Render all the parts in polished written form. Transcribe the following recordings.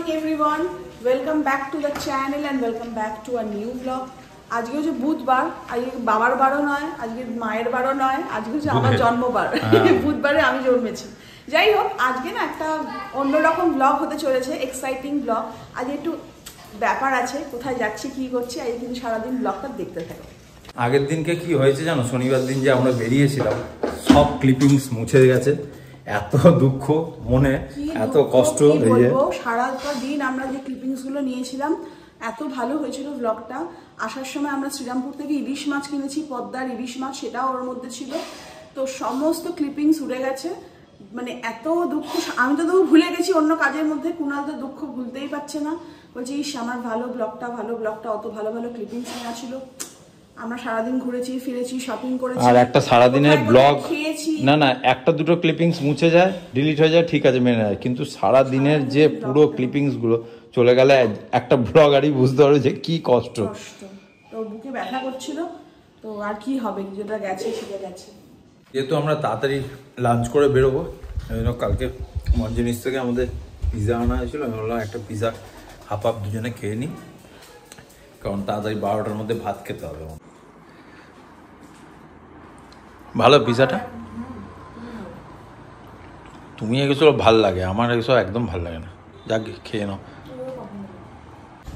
morning everyone, welcome back to the channel and welcome back to a new vlog. আজকে হচ্ছে বুধবার, আজকে বাবার বারও নয়, আজকে মায়ের বারও নয়, আজকে হচ্ছে আমার জন্মবার। বুধবারে আমি জন্মেছি। যাই হোক, আজকে না একটা অন্যরকম ব্লগ হতে চলেছে, এক্সাইটিং ব্লগ। আজকে একটু ব্যাপার আছে, কোথায় যাচ্ছি কি করছি, আজকে কিন্তু সারাদিন ব্লগটা দেখতে থাকো। আগের দিনকে কি হয়েছে জানো, শনিবার দিন যে আমরা বেরিয়েছিলাম সব ক্লিপিংস মুছে গেছে। এত দুঃখ মনে, এত কষ্ট। সারাটা দিন আমরা যে ক্লিপিংস গুলো নিয়েছিলাম এত ভালো হয়েছিল ব্লগটা। আসার সময় আমরা শ্রীরামপুর থেকে ইলিশ মাছ কিনেছি, পদ্মার ইলিশ মাছ, সেটাও ওর মধ্যে ছিল। তো সমস্ত ক্লিপিংস উড়ে গেছে, মানে এত দুঃখ। আমি তো ভুলে গেছি অন্য কাজের মধ্যে, কুণাল তো দুঃখ ভুলতেই পারছে না। বলছি ইস, আমার ভালো ব্লগটা অত ভালো ভালো ক্লিপিংস নেওয়া ছিল। আমরা সারাদিন ঘুরেছি ফিরেছি, শপিং করেছি, আর একটা সারাদিনের ব্লগ না একটা দুটো ক্লিপিংস মুছে যায়, ডিলিট হয়ে যায়, ঠিক আছে মেনে নেয়, কিন্তু সারাদিনের যে পুরো ক্লিপিংস গুলো চলে গেলে একটা ব্লগারই বুঝতে পারবে যে কি কষ্ট। তো বুকে ব্যথা করছিল, তো আর কি হবে, যেটা গেছে সেটা গেছে। যেহেতু আমরা তাড়াতাড়ি লাঞ্চ করে বেরোবো, এই জন্য কালকে মঞ্জিনিস থেকে আমাদের পিৎজা আনা হয়েছিল। আমি বললাম একটা পিৎজা হাফ দুজনে খেয়ে নিই, কারণ তাড়াতাড়ি 12টার মধ্যে ভাত খেতে হবে। ভালো পিৎজাটা, তুমি এগুলো ভাল লাগে, আমার এগুলো একদম ভাল লাগে না। যাক খেয়ে নাও।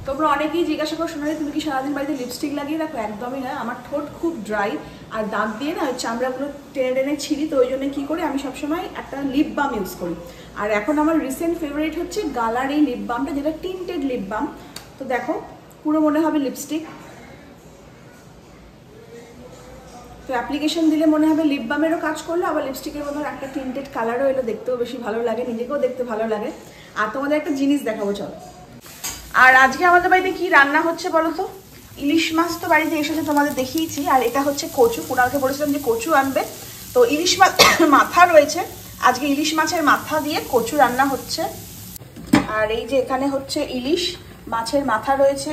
তোমরা অনেকেই জিজ্ঞাসা করো, শোনা তুমি কি সারাদিন বাড়িতে লিপস্টিক লাগিয়ে রাখো? একদমই না, আমার ঠোঁট খুব ড্রাই, আর দাঁত দিয়ে না ওই চামড়াগুলো টেনে টেনে ছিঁড়ি। তো ওই জন্য কী করি, আমি সবসময় একটা লিপ বাম ইউজ করি। আর এখন আমার রিসেন্ট ফেভারিট হচ্ছে গালার এই লিপ বামটা, যেটা টিন্টেড লিপ বাম। তো দেখো, পুরো মনে হবে লিপস্টিক। তো অ্যাপ্লিকেশন দিলে মনে হবে লিপ বামেরও কাজ করলো, আবার লিপস্টিকের মধ্যে একটা টিন্টেড কালারও এলো, দেখতেও বেশি ভালো লাগে, নিজেকেও দেখতে ভালো লাগে। আর তোমাদের একটা জিনিস দেখাবো, চলো। আর আজকে আমাদের বাড়িতে কি রান্না হচ্ছে বলো তো? ইলিশ মাছ তো বাড়িতে এসেছে, তোমাদের দেখিয়েছি। আর এটা হচ্ছে কচু, কুণালকে বলেছিলাম যে কচু আনবে, তো ইলিশ মাছ মাথা রয়েছে। আজকে ইলিশ মাছের মাথা দিয়ে কচু রান্না হচ্ছে। আর এই যে এখানে হচ্ছে ইলিশ মাছের মাথা রয়েছে,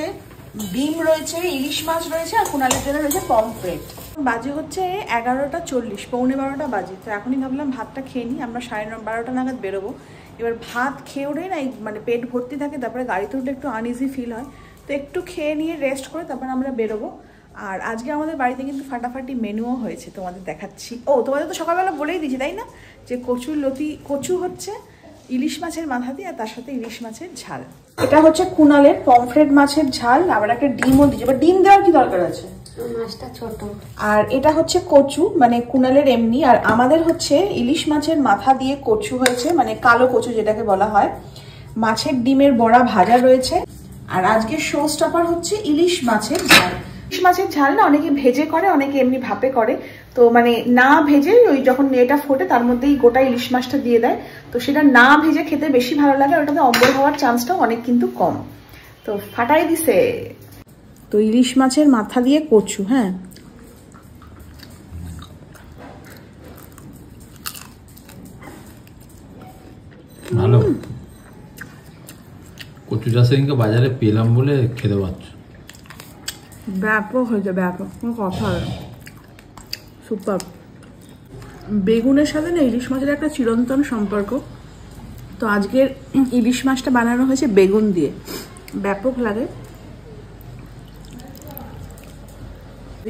ডিম রয়েছে, ইলিশ মাছ রয়েছে, আর কুণালের জন্য রয়েছে পমফ্রেট। বাজে হচ্ছে 11:40, 11:45 বাজে। তো এখনই ভাবলাম ভাতটা খেয়ে নিই, আমরা 12:30 নাগাদ বেরোবো। এবার ভাত খেয়ে উঠেই না মানে পেট ভর্তি থাকে, তারপরে গাড়িতে উঠলে একটু আনইজি ফিল হয়। তো একটু খেয়ে নিয়ে রেস্ট করে তারপর আমরা বেরোবো। আর আজকে আমাদের বাড়িতে কিন্তু ফাটাফাটি মেনুও হয়েছে, তোমাদের দেখাচ্ছি। তোমাদের তো সকালবেলা বলেই দিয়েছি তাই না, যে কচু হচ্ছে ইলিশ মাছের মাথা দিয়ে, আর তার সাথে ইলিশ মাছের ঝাল। এটা হচ্ছে কুণালের পমফ্রেট মাছের ঝাল, আবার একটা ডিমও দিয়েছে। এবার ডিম দেওয়ার কি দরকার আছে, মাছটা ছোট। আর এটা হচ্ছে কচু, মানে কুণালের এমনি। আর আমাদের হচ্ছে ইলিশ মাছের মাথা দিয়ে কচু হয়েছে, মানে কালো কচু যেটাকে বলা হয়। মাছের ডিমের বড়া ভাজা রয়েছে। আর আজকে শো স্টপার হচ্ছে ইলিশ মাছের ঝাল। ইলিশ মাছের ঝাল না অনেকে ভেজে করে, অনেকে এমনি ভাপে করে। তো মানে না ভেজে ওই যখন এটা ফোটে তার মধ্যেই গোটা ইলিশ মাছটা দিয়ে দেয়। তো সেটা না ভেজে খেতে বেশি ভালো লাগে, ওটাতে অম্বল হওয়ার চান্সটাও অনেক কিন্তু কম। তো ফাটাই দিছে। তো ইলিশ মাছের মাথা দিয়ে কচু, হ্যাঁ ভালো। কচু চাষের বাজারে পেলাম বলে খেতে পারছো। ব্যাপক হয়েছে, ব্যাপক, কোনো কথা হবে। সুপার। বেগুনের সাথে না ইলিশ মাছের একটা চিরন্তন সম্পর্ক। তো আজকের ইলিশ মাছটা বানানো হয়েছে বেগুন দিয়ে, ব্যাপক লাগে।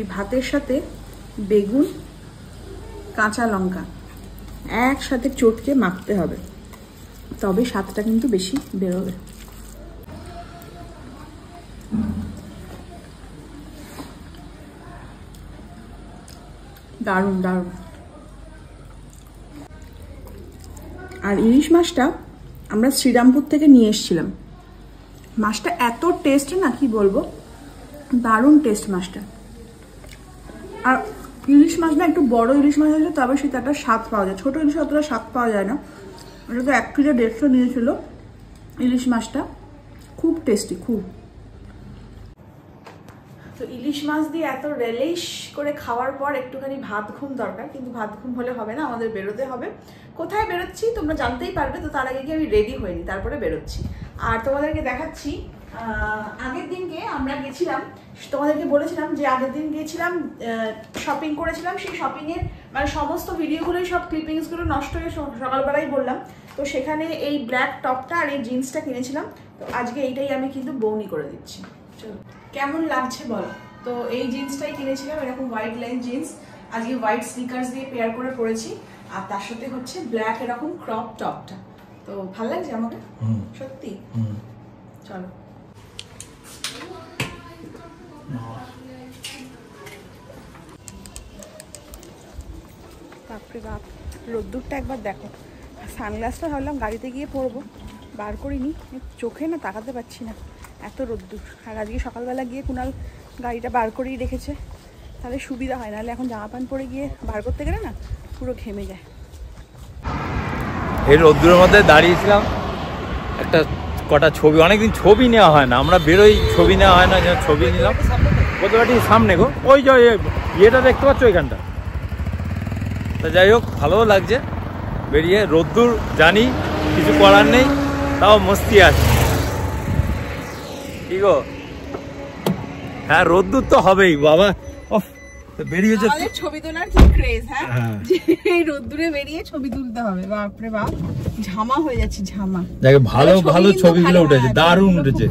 এই ভাতের সাথে বেগুন, কাঁচা লঙ্কা একসাথে চটকে মাখতে হবে, তবে স্বাদটা কিন্তু বেশি বেরোবে। দারুণ দারুণ। আর ইলিশ মাছটা আমরা শ্রীরামপুর থেকে নিয়ে এসেছিলাম। মাছটা এত টেস্ট না, কি বলবো, দারুণ টেস্ট মাছটা। আর ইলিশ মাছ না একটু বড় ইলিশ মাছ হলে তবে সেটা একটা স্বাদ পাওয়া যায়, ছোটো ইলিশ অতটা স্বাদ পাওয়া যায় না। ওটা তো 1 কিলো 150 নিয়েছিল ইলিশ মাছটা, খুব টেস্টি, খুব। তো ইলিশ মাছ দিয়ে এত রিলিশ করে খাওয়ার পর একটুখানি ভাত ঘুম দরকার, কিন্তু ভাত ঘুম হলে হবে না, আমাদের বেরোতে হবে। কোথায় বেরোচ্ছি তোমরা জানতেই পারবে। তো তার আগে গিয়ে আমি রেডি হইনি, তারপরে বেরোচ্ছি। আর তোমাদেরকে দেখাচ্ছি, আগের দিনকে আমরা গেছিলাম, তোমাদেরকে বলেছিলাম যে আগের দিন গিয়েছিলাম শপিং করেছিলাম, সেই শপিংয়ের মানে সমস্ত ভিডিওগুলোই সব ক্লিপিংসগুলো নষ্ট হয়ে সকালবেলায় বললাম। তো সেখানে এই ব্ল্যাক টপটা আর এই জিন্সটা কিনেছিলাম, তো আজকে এইটাই আমি কিন্তু বউনি করে দিচ্ছি। চলো কেমন লাগছে বলো। তো এই জিন্সটাই কিনেছিলাম, এরকম হোয়াইট লাইন জিন্স, আজকে হোয়াইট স্নিকার্স দিয়ে পেয়ার করে পরেছি, আর তার সাথে হচ্ছে ব্ল্যাক এরকম ক্রপ টপটা। তো ভালো লাগছে আমাকে সত্যি। চলো বাপরে বাপ, রোদ্দুরটা একবার দেখো। সানগ্লাসটা ভাবলাম গাড়িতে গিয়ে পরবো, বার করিনি, চোখে না তাকাতে পারছি না, এত রোদ্দুর। আর আজকে সকালবেলা গিয়ে কুনাল গাড়িটা বার করেই রেখেছে, তাহলে সুবিধা হয়, নাহলে এখন জামা প্যান্ট পরে গিয়ে বার করতে গেলে না পুরো ঘেমে যায়। এই রোদ্দুরের মধ্যে দাঁড়িয়েছিলাম, একটা কটা ছবি, অনেকদিন ছবি নেওয়া হয় না, আমরা বেরোই ছবি নেওয়া হয় না, ছবি নিলাম। কতটি সামনে গো, ওই যে ইয়েটা দেখতে পাচ্ছ ওইখানটা। তা যাই হোক, ভালোও লাগছে বেরিয়ে। রোদ্দুর জানি কিছু করার নেই, তাও মস্তি আছে। কি গো? হ্যাঁ রোদ্দুর তো হবেই বাবা। বেরিয়েছে ছবি তোলার কি ক্রেজ, হ্যাঁ এই রোদ্দুরে বেরিয়ে ছবি তুলতে হবে। বাপরে বাপ, ঝামা হয়ে যাচ্ছে, ঝামা। দেখো ভালো ভালো ছবিগুলো উঠেছে, দারুণ উঠেছে।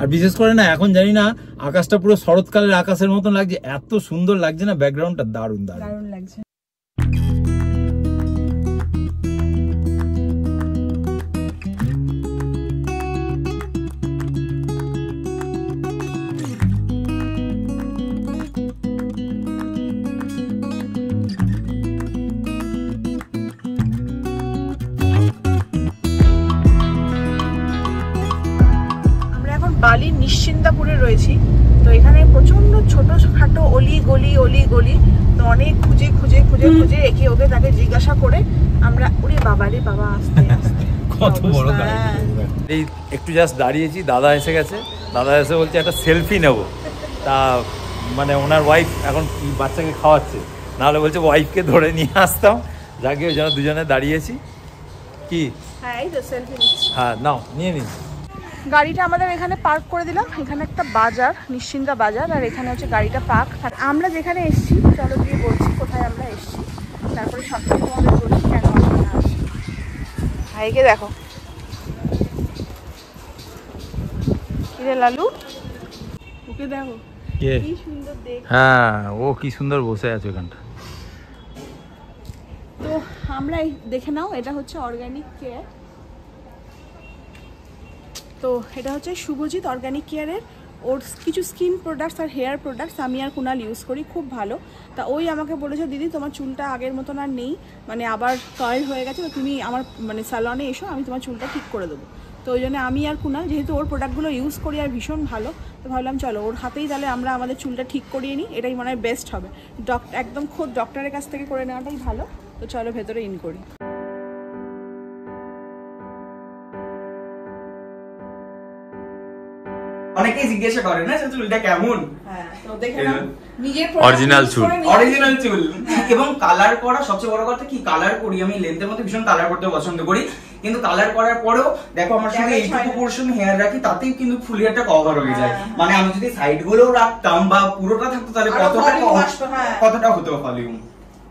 আর বিশেষ করে না এখন জানি না, আকাশটা পুরো শরৎকালের আকাশের মতন লাগছে, এত সুন্দর লাগছে না, ব্যাকগ্রাউন্ডটা দারুণ দারুণ লাগছে। বালির নিশ্চিন্দাপুরে রয়েছি, তো এখানে প্রচন্ড ছোটখাটো অলি গলি, তো অনেক খুঁজে একে ওকে তাকে জিজ্ঞাসা করে আমরা, ওরে বাবা রে বাবা, আস্তে আস্তে কত বড়। এই একটু জাস্ট দাঁড়িয়েছি, দাদা এসে গেছে। দাদা এসে বলছে একটা সেলফি নেব। তা মানে ওনার ওয়াইফ এখন বাচ্চাকে খাওয়াচ্ছে, নাহলে বলছে ওয়াইফকে ধরে নিয়ে আসতাম। যাকে ওই জন্য দুজনে দাঁড়িয়েছি। কি হ্যাঁ এই তো সেলফি নিচ্ছি। হ্যাঁ নাও নিয়ে নিন। গাড়িটা আমাদের এখানে পার্ক করে দিলাম, এখানে একটা বাজার, নিশ্চিন্দা বাজার, আর এখানে হচ্ছে গাড়িটা পার্ক। আর আমরা যেখানে এসছি, চলো দিয়ে বলছি কোথায় আমরা এসছি, তারপরে সবকিছু তোমাদের বলছি কেন আমরা আসছি। ভাইকে দেখো, কিরে লালু, ওকে দেখো কি সুন্দর দেখ। হ্যাঁ ও কি সুন্দর বসে আছে ওখানটা। তো আমরা দেখে নাও, এটা হচ্ছে অর্গানিক কেয়ার। তো এটা হচ্ছে শুভজিৎ অর্গানিক কেয়ারের, ওর কিছু স্কিন প্রোডাক্টস আর হেয়ার প্রোডাক্টস আমি আর কুনাল ইউজ করি, খুব ভালো। তা ওই আমাকে বলেছে, দিদি তোমার চুলটা আগের মতন আর নেই, মানে আবার কার্ল হয়ে গেছে, তো তুমি আমার মানে স্যালনে এসো, আমি তোমার চুলটা ঠিক করে দেবো। তো ওই জন্য আমি আর কুনাল যেহেতু ওর প্রোডাক্টগুলো ইউজ করি আর ভীষণ ভালো, তো ভাবলাম চলো ওর হাতেই তাহলে আমরা আমাদের চুলটা ঠিক করিয়ে নিই, এটাই মনে হয় বেস্ট হবে। একদম খোদ ডক্টরের কাছ থেকে করে নেওয়াটাই ভালো। তো চলো ভেতরে ইন করি। অনেকেই জিজ্ঞাসা করে না যে চুলটা কেমন। হ্যাঁ তো দেখে নাও, নিজের অরিজিনাল চুল, অরিজিনাল চুল। এবং কালার করা, সবচেয়ে বড় কথা কি, কালার করি আমি লেন্থের মধ্যে ভীষণ কালার করতে পছন্দ করি, কিন্তু কালার করার পরেও দেখো আমার সঙ্গে এইটুকু পোরশন হেয়ার রাখি, তাতেই কিন্তু ফুল হেয়ারটা কভার হয়ে যায়। মানে আমি যদি সাইড গুলোও রাখতাম বা পুরোটা থাকতো, তাহলে কতটা হতো ভলিউম।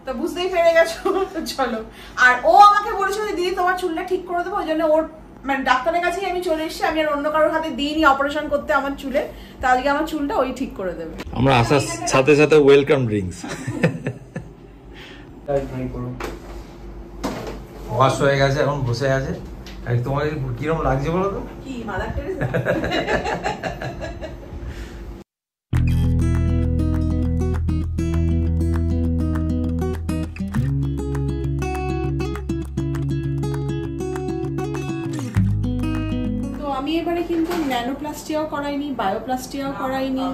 তো বুঝতেই পেরে গেছো। তো চলো, আর ও আমাকে বলেছিল দিদি তোমার চুলটা ঠিক করে দেবো, ওই জন্য ওর মানে ডাক্তারের কাছেই আমি চলে এসেছি, আমি আর অন্য কারোর হাতে দিইনি অপারেশন করতে আমার চুলে, তা আজকে আমার চুলটা ওই ঠিক করে দেবে। আমরা আসার সাথে সাথে ওয়েলকাম ড্রিঙ্কস। ওয়াশ হয়ে গেছে, এখন বসে আছে। তোমার কিরকম লাগছে বলো তো? কি মাদার টেরেসা? আমি এবারে কিন্তু ন্যানোপ্লাস্টিয়াও করাইনি, বায়োপ্লাস্টিয়াও করাইনি,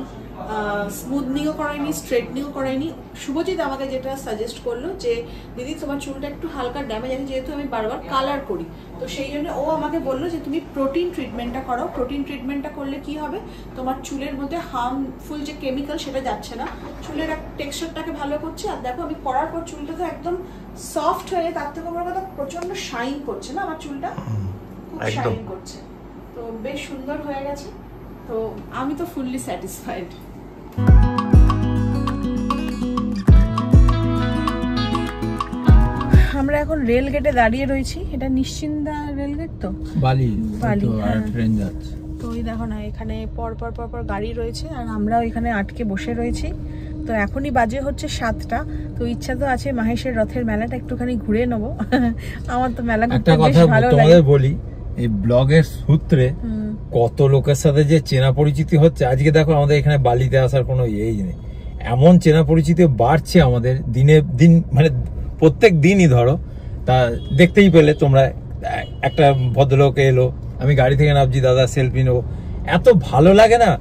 স্মুথনিংও করাইনি, স্ট্রেটনিংও করাইনি। শুভজিৎ আমাকে যেটা সাজেস্ট করলো যে দিদি তোমার চুলটা একটু হালকা ড্যামেজ আছে, যেহেতু আমি বারবার কালার করি, তো সেই জন্য ও আমাকে বললো যে তুমি প্রোটিন ট্রিটমেন্টটা করো। প্রোটিন ট্রিটমেন্টটা করলে কি হবে, তোমার চুলের মধ্যে হার্মফুল যে কেমিক্যাল সেটা যাচ্ছে না, চুলের টেক্সচারটাকে ভালো করছে। আর দেখো আমি করার পর চুলটা তো একদম সফট হয়ে, তার থেকে বড় কথা প্রচন্ড শাইন করছে না আমার চুলটা, খুব শাইন করছে, তো বেশ সুন্দর হয়ে গেছে। তো আমি তো ফুললি স্যাটিসফাইড। এখন রেল গেটে দাঁড়িয়ে রয়েছি। এটা নিশ্চিন্দা রেল গেট তো, বালি বালি, হ্যাঁ। ট্রেন যাচ্ছে তো ওই দেখো না, এখানে পর পর পর পর গাড়ি রয়েছে আর আমরাও এখানে আটকে বসে রয়েছি। তো এখনই বাজে হচ্ছে 7টা। তো ইচ্ছা তো আছে মাহেশের রথের মেলাটা একটুখানি ঘুরে নেবো। আমার তো মেলা ঘুরতে বেশ ভালো লাগে। তোমাদের বলি, এই ব্লগের সূত্রে কত লোকের সাথে যে চেনা পরিচিতি হচ্ছে। আজকে দেখো আমাদের এখানে বালিতে আসার কোনো ইয়েই নেই, এমন চেনা পরিচিতি বাড়ছে আমাদের দিনে দিন, মানে প্রত্যেক দিনই। ধরো তা দেখতেই পেলে তোমরা, একটা ভদ্রলোক এলো, আমি গাড়ি থেকে নামছি, দাদা সেলফি নেবো, এত ভালো লাগে না।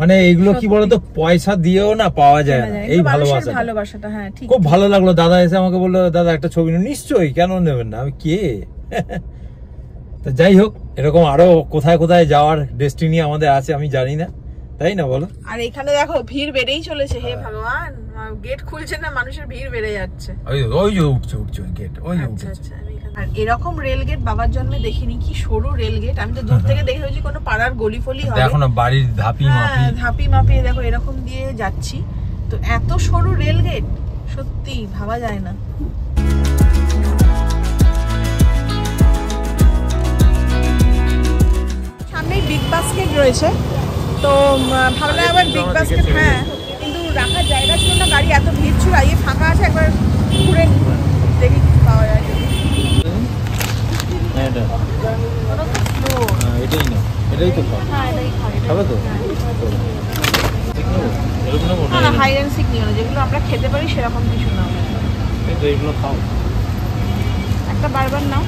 মানে এগুলো কি বলতো, পয়সা দিয়েও না পাওয়া যায় না এই ভালোবাসাটা। হ্যাঁ, ঠিক, খুব ভালো লাগলো। দাদা এসে আমাকে বললো, দাদা একটা ছবি নেব। নিশ্চয়ই, কেন নেবেন না, আমি কে। তা যাই হোক, এরকম আরো কোথায় কোথায় যাওয়ার ডেস্টিনি আমাদের আছে আমি জানি না, তাই না বলো? আর এখানে দেখো ভিড় বেড়েই চলেছে। হে ভগবান, গেট খুলছে না, মানুষের ভিড় বেড়ে যাচ্ছে। ওই যে উঠছে ওই গেট, ওই আচ্ছা। আর এরকম রেল গেট বাবার জন্মে দেখিনি, কি সরু রেল গেট। আমি তো দূর থেকে দেখে হয়েছি কোনো পাড়ার গলি ফলি হবে। দেখো না বাড়ির ধাপি মাপি দেখো এরকম দিয়ে যাচ্ছি। তো এত সরু রেল গেট সত্যি ভাবা যায় না। সামনেই বিগ বাস্কেট রয়েছে, তো ভাবলাম আবার বিগ বাস্কেট, হ্যাঁ, কিন্তু রাখার জায়গা ছিল না, গাড়ি এত ভিড় ছিল। আজকে ফাঁকা আছে, একবার ঘুরে দেখি কি পাওয়া যায়। এটাই তো খাবে তো। না, হাই এন্ড সিক নিও না, যেগুলো আমরা খেতে পারি সেরকম কিছু নাও। এগুলো খাও, একটা বারবার নাও।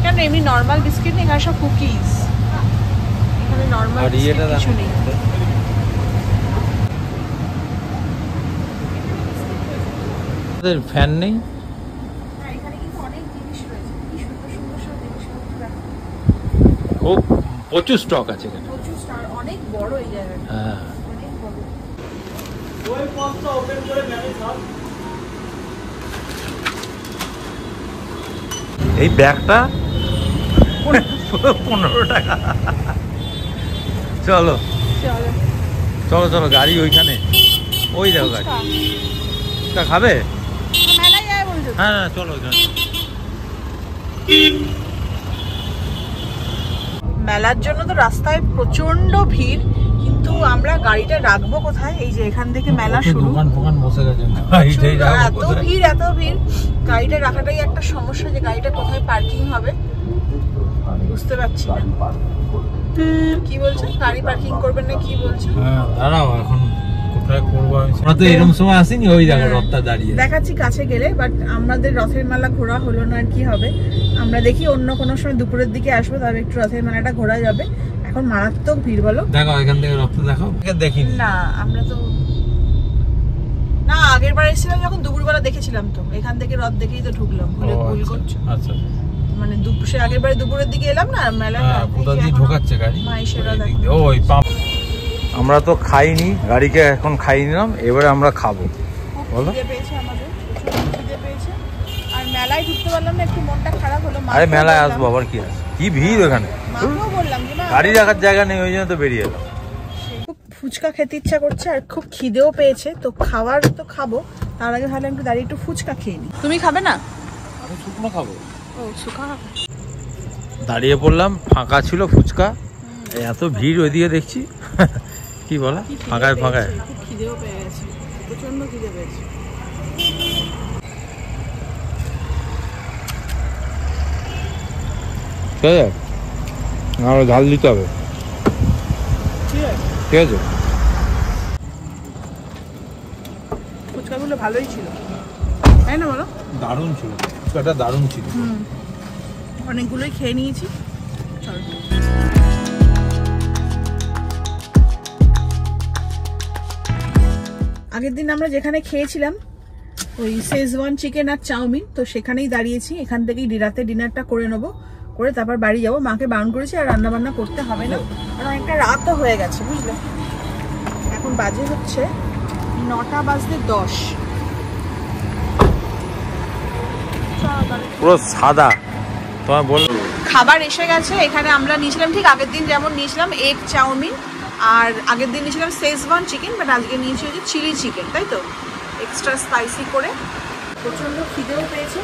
কেন এমনি নর্মাল বিস্কিট নেই, এখানে সব কুকিজ। এখানে নর্মাল কিছু নেই। ফ্যান নেই। এখানে কিন্তু অনেক জিনিস রয়েছে, কি সুন্দর সুন্দর সব জিনিসপত্র। খুব প্রচুর স্টক আছে এখানে, প্রচুর স্টার, অনেক বড় এই জায়গাটা। হ্যাঁ, অনেক বড়। ওই পথটা ওপেন করে ম্যানেজ সব। এই ব্যাগটা 15 টাকা। চলো চলো চলো, গাড়ি ওইখানে, ওই দেখো গাড়ি। খাবে? মেলায় যায় বলছো? হ্যাঁ চলো ওইখানে। মেলার জন্য তো রাস্তায় প্রচন্ড ভিড়, কিন্তু আমরা গাড়িটা রাখবো কোথায়? এই যে এখান থেকে মেলা শুরু, দোকান বসে গেছে, এত ভিড়। গাড়িটা রাখাটাই একটা সমস্যা, যে গাড়িটা কোথায় পার্কিং হবে বুঝতে পারছি না। কি বলছো, গাড়ি পার্কিং করবেন না কি বলছো? হ্যাঁ দাঁড়াও, এখন কোথায় করবো আমি, আমরা তো এরকম সময় আসিনি। ওই দেখো রথটা দাঁড়িয়ে দেখাচ্ছি কাছে গেলে, বাট আমাদের রথের মেলা ঘোরা হলো না। আর কি হবে, আমরা দেখি অন্য কোনো সময় দুপুরের দিকে আসবো, তবে একটু রথের মেলাটা ঘোরা যাবে। এখন মারাত্মক ভিড়, বলো। দেখো এখান থেকে রথটা দেখো, দেখিনি না আমরা তো, না আগের বার এসেছিলাম যখন দুপুরবেলা দেখেছিলাম, তো এখান থেকে রথ দেখেই তো ঢুকলাম। ভুল করছো? আচ্ছা, মানে সে আগের বারে দুপুরের দিকে এলাম না মেলা, কোথা দিয়ে ঢোকাচ্ছে গাড়ি? ওই পাম্প। আমরা তো খাইনি, গাড়িকে এখন খাই নিলাম, এবারে আমরা খাবো। বলো। আর মেলায় ঢুকতে পারলাম না, একটু মনটা খারাপ হলো। আরে মেলায় আসবো আবার, কি আছে, কি ভিড় ওখানে, গাড়ি রাখার জায়গা নেই, ওই জন্য তো বেরিয়ে এলাম। খুব ফুচকা খেতে ইচ্ছা করছে আর খুব খিদেও পেয়েছে, তো খাবার তো খাবো, তার আগে ভালো একটু দাঁড়িয়ে একটু ফুচকা খেয়ে নি। তুমি খাবে না? আমি শুকনো খাবো। ও শুকনো। দাঁড়িয়ে পড়লাম, ফাঁকা ছিল ফুচকা, এত ভিড় ওইদিকে দেখছি। কি বলা, ফাঁকায় ফাঁকায়। খুব খিদেও পেয়ে গেছে, প্রচন্ড খিদে পেয়েছে। ঠিক আছে, আরো ঝাল দিতে হবে। ঠিক আছে, ফুচকাগুলো ভালোই ছিল, তাই না বলো? দারুণ ছিল ফুচকাটা, দারুণ ছিল। অনেকগুলোই খেয়ে নিয়েছি। চলো, আগের দিন আমরা যেখানে খেয়েছিলাম ওই শেজওয়ান চিকেন আর চাউমিন, তো সেখানেই দাঁড়িয়েছি। এখান থেকেই রাতে ডিনারটা করে নেবো, করে তারপর বাড়ি যাবো। মাকে বারণ করেছি আর রান্না বান্না করতে হবে না, কারণ অনেকটা রাতও হয়ে গেছে, বুঝলে। এখন বাজে হচ্ছে 9:10। পুরো সাদা, তোমার বল। খাবার এসে গেছে। এখানে আমরা নিয়েছিলাম ঠিক আগের দিন যেমন নিয়েছিলাম এগ চাউমিন, আর আগের দিন নিয়েছিলাম শেজওয়ান চিকেন, বাট আজকে নিয়েছি হচ্ছে চিলি চিকেন, তাই তো, এক্সট্রা স্পাইসি করে। প্রচন্ড খিদেও পেয়েছে,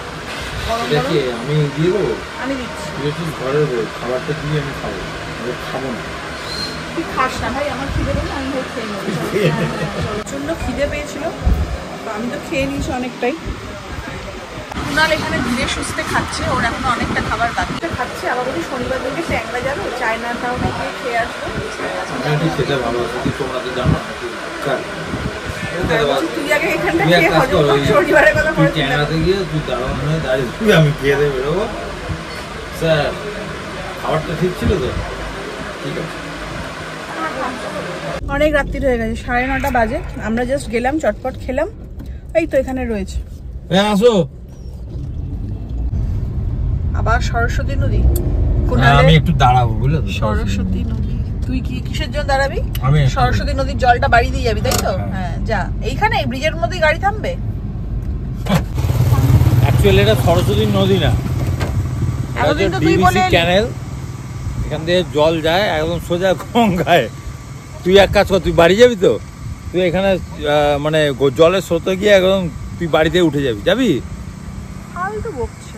গরম গরম আমি দিয়ে দেবো, আমি দিচ্ছি। ঘরের খাবারটা দিয়ে আমি খাবো, খাবো না। তুই খাস না ভাই, আমার খিদে পেলে আমি ভোট খেয়ে নেবো। প্রচন্ড খিদে পেয়েছিল, তো আমি তো খেয়ে নিয়েছি অনেকটাই। কুনাল এখানে ধীরে সুস্থে খাচ্ছে, ওর এখন অনেকটা খাবার বাকি খাচ্ছে। আবার বলি শনিবার দিনকে ট্যাংরা যাবে, চায়না টাউনে গিয়ে খেয়ে আসবো। সেটা ভালো আছে, তোমরা তো জানো। তুই আগে এখানটা খেয়ে হজম কর, শনিবারের কথা বলে ক্যামেরাতে গিয়ে তুই দাঁড়ানো হয়ে দাঁড়িয়ে আমি খেয়ে দিয়ে বেরোবো। স্যার খাবারটা ঠিক ছিল তো? ঠিক আছে। অনেক রাত্রি হয়ে গেছে, 9:30 বাজে। আমরা জাস্ট গেলাম, চটপট খেলাম, এই তো এখানে রয়েছে। হ্যাঁ আসো। আবার সরস্বতী নদী, আমি একটু দাঁড়াবো বুঝলে তো। সরস্বতী নদী, তুই কি কিসের জন্য দাঁড়াবি? আমি সরস্বতী নদীর জলটা বাড়ি দিয়ে যাবি, তাই তো? হ্যাঁ যা, এইখানে ব্রিজের মধ্যেই গাড়ি থামবে। অ্যাকচুয়ালি এটা সরস্বতী নদী না, এতদিন তো তুই বলে ক্যানেল। এখান থেকে জল যায় একদম সোজা গঙ্গায়। তুই এক কাজ কর, তুই বাড়ি যাবি তো, তুই এখানে মানে জলের স্রোতে গিয়ে একদম তুই বাড়িতে উঠে যাবি। যাবি? ফালতু বকছে,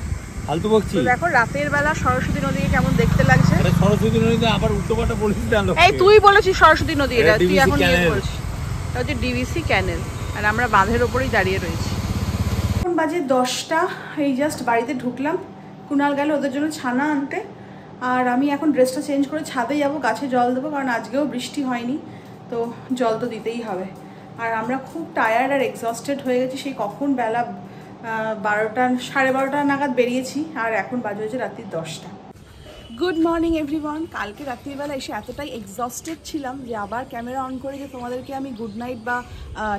ফালতু বকছি? দেখো রাতের বেলা সরস্বতী নদীকে কেমন দেখতে লাগছে। এটা সরস্বতী নদীতে আবার উল্টোপাল্টা বলিস না। এই তুই বলেছিস সরস্বতী নদী, এটা তুই DVC এখন নিয়ে ক্যানেল। বলছিস। এটা হচ্ছে ডিভিসি ক্যানেল, আর আমরা বাঁধের ওপরেই দাঁড়িয়ে রয়েছি। এখন বাজে 10টা, এই জাস্ট বাড়িতে ঢুকলাম। কুনাল গেল ওদের জন্য ছানা আনতে, আর আমি এখন ড্রেসটা চেঞ্জ করে ছাদে যাব, গাছে জল দেবো, কারণ আজকেও বৃষ্টি হয়নি, তো জল তো দিতেই হবে। আর আমরা খুব টায়ার্ড আর এক্সস্টেড হয়ে গেছি, সেই কখন বেলা 12টা 12:30 নাগাদ বেরিয়েছি, আর এখন বাজে হচ্ছে রাত্রি 10টা। Good morning everyone. কালকে রাত্রিবেলা এসে এতটাই এক্সস্টেড ছিলাম যে আবার ক্যামেরা অন করে যে তোমাদেরকে আমি গুড নাইট বা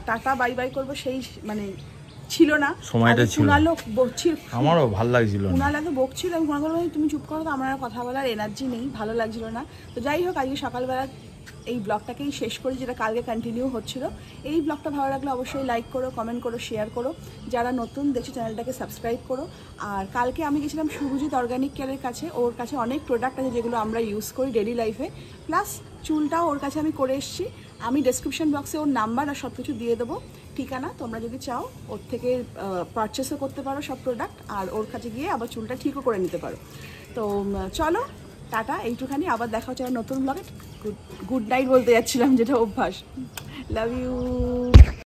টাটা বাই বাই করবো সেই মানে ছিল না, সময়টা ছিল। কুনালও বকছিল, আমারও ভালো লাগছিল। কুনাল এত বকছিল, আমি মনে করলাম তুমি চুপ করো তো, আমার আর কথা বলার এনার্জি নেই, ভালো লাগছিল না। তো যাই হোক, আজকে সকালবেলা এই ব্লগটাকেই শেষ করি, যেটা কালকে কন্টিনিউ হচ্ছিল। এই ব্লগটা ভালো লাগলে অবশ্যই লাইক করো, কমেন্ট করো, শেয়ার করো। যারা নতুন দেখছো চ্যানেলটাকে সাবস্ক্রাইব করো। আর কালকে আমি গেছিলাম শুভজিৎ অর্গানিক কেয়ারের কাছে, ওর কাছে অনেক প্রোডাক্ট আছে যেগুলো আমরা ইউজ করি ডেলি লাইফে, প্লাস চুলটাও ওর কাছে আমি করে এসেছি। আমি ডেসক্রিপশন বক্সে ওর নাম্বার আর সব কিছু দিয়ে দেবো, ঠিকানা। তোমরা যদি চাও ওর থেকে পারচেসও করতে পারো সব প্রোডাক্ট, আর ওর কাছে গিয়ে আবার চুলটা ঠিকও করে নিতে পারো। তো চলো টাটা, এইটুখানি, আবার দেখা হচ্ছে নতুন ব্লগে। গুড নাইট বলতে যাচ্ছিলাম, যেটা অভ্যাস। Love you.